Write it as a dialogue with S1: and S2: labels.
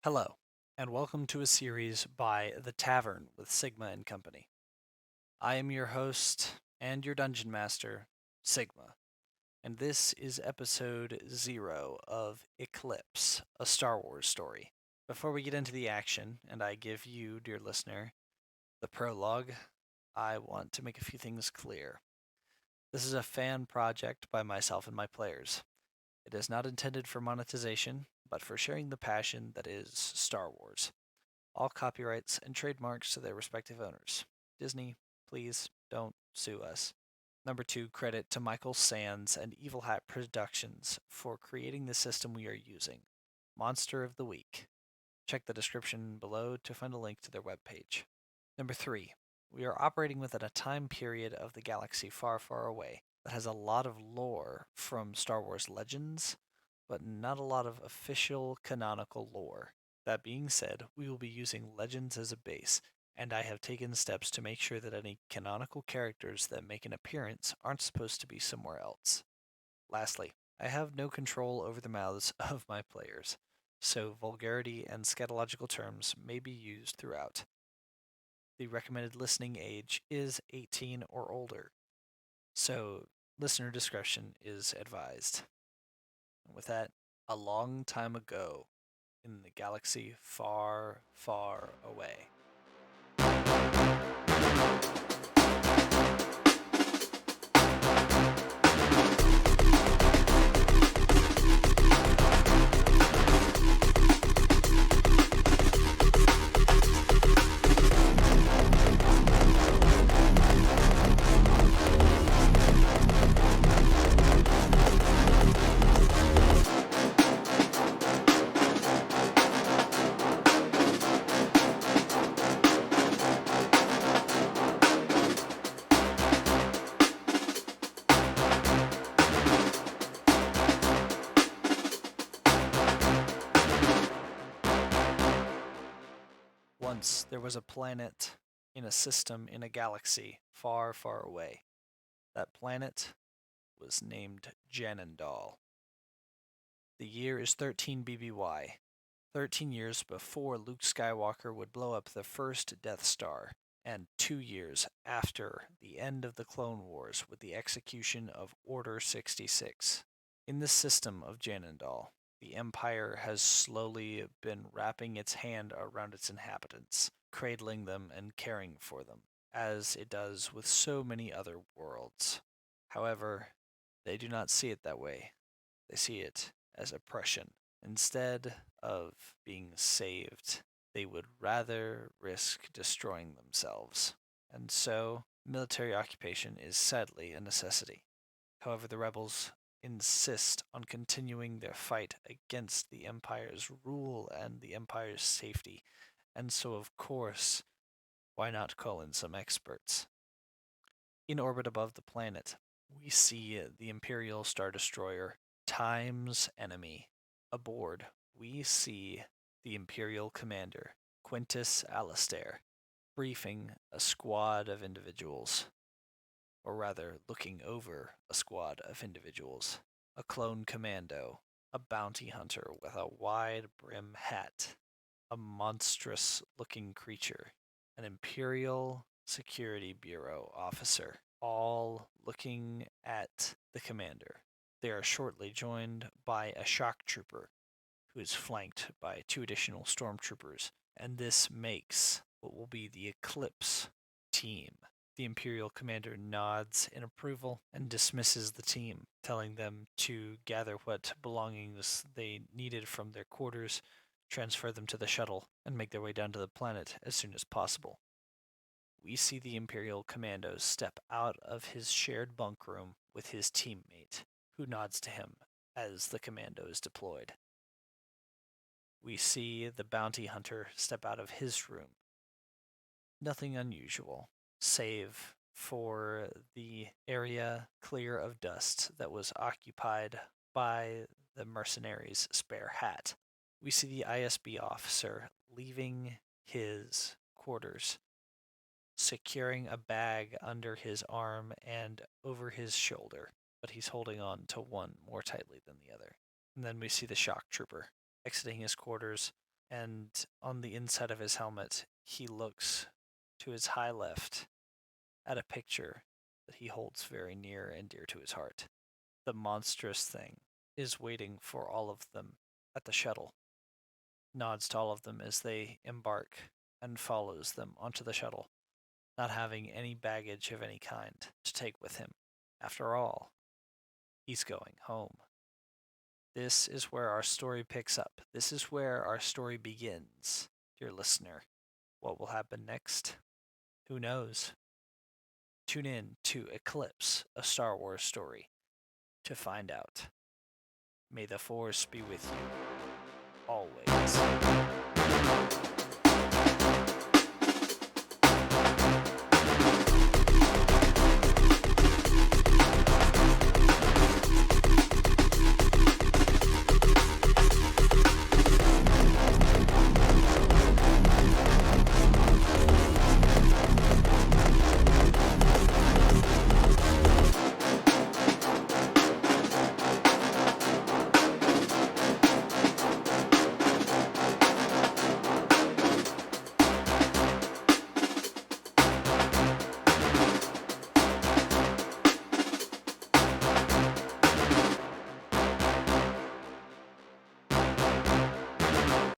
S1: Hello, and welcome to a series by The Tavern with Sigma and Company. I am your host and your dungeon master, Sigma, and this is episode 0 of Eclipse, a Star Wars story. Before we get into the action, and I give you, dear listener, the prologue, I want to make a few things clear. This is a fan project by myself and my players. It is not intended for monetization, but for sharing the passion that is Star Wars. All copyrights and trademarks to their respective owners. Disney, please don't sue us. Number 2, credit to Michael Sands and Evil Hat Productions for creating the system we are using. Monster of the Week. Check the description below to find a link to their webpage. Number 3, we are operating within a time period of the galaxy far, far away that has a lot of lore from Star Wars Legends, but not a lot of official canonical lore. That being said, we will be using Legends as a base, and I have taken steps to make sure that any canonical characters that make an appearance aren't supposed to be somewhere else. Lastly, I have no control over the mouths of my players, so vulgarity and scatological terms may be used throughout. The recommended listening age is 18 or older, so listener discretion is advised. And with that, a long time ago, in the galaxy far, far away. Once there was a planet in a system in a galaxy far, far away. That planet was named Jannundal. The year is 13 BBY, 13 years before Luke Skywalker would blow up the first Death Star, and 2 years after the end of the Clone Wars with the execution of Order 66. In the system of Jannundal, the Empire has slowly been wrapping its hand around its inhabitants, cradling them and caring for them, as it does with so many other worlds. However, they do not see it that way. They see it as oppression. Instead of being saved, they would rather risk destroying themselves. And so, military occupation is sadly a necessity. However, the rebels insist on continuing their fight against the Empire's rule and the Empire's safety. And so, of course, why not call in some experts? In orbit above the planet, we see the Imperial Star Destroyer, Time's enemy. Aboard, we see the Imperial Commander, Quintus Alastair, briefing a squad of individuals, or rather, looking over a squad of individuals. A clone commando, a bounty hunter with a wide brim hat, a monstrous looking creature, an Imperial Security Bureau officer, all looking at the commander. They are shortly joined by a shock trooper, who is flanked by 2 additional stormtroopers, and this makes what will be the Eclipse team. The Imperial commander nods in approval and dismisses the team, telling them to gather what belongings they needed from their quarters, transfer them to the shuttle, and make their way down to the planet as soon as possible. We see the Imperial commandos step out of his shared bunk room with his teammate, who nods to him as the commando is deployed. We see the bounty hunter step out of his room. Nothing unusual, save for the area clear of dust that was occupied by the mercenary's spare hat. We see the ISB officer leaving his quarters, securing a bag under his arm and over his shoulder, but he's holding on to one more tightly than the other. And then we see the shock trooper exiting his quarters, And on the inside of his helmet, he looks to his high left at a picture that he holds very near and dear to his heart. The monstrous thing is waiting for all of them at the shuttle, nods to all of them as they embark, and follows them onto the shuttle, not having any baggage of any kind to take with him. After all, he's going home. This is where our story picks up. This is where our story begins, dear listener. What will happen next? Who knows? Tune in to Eclipse, a Star Wars story, to find out. May the Force be with you always.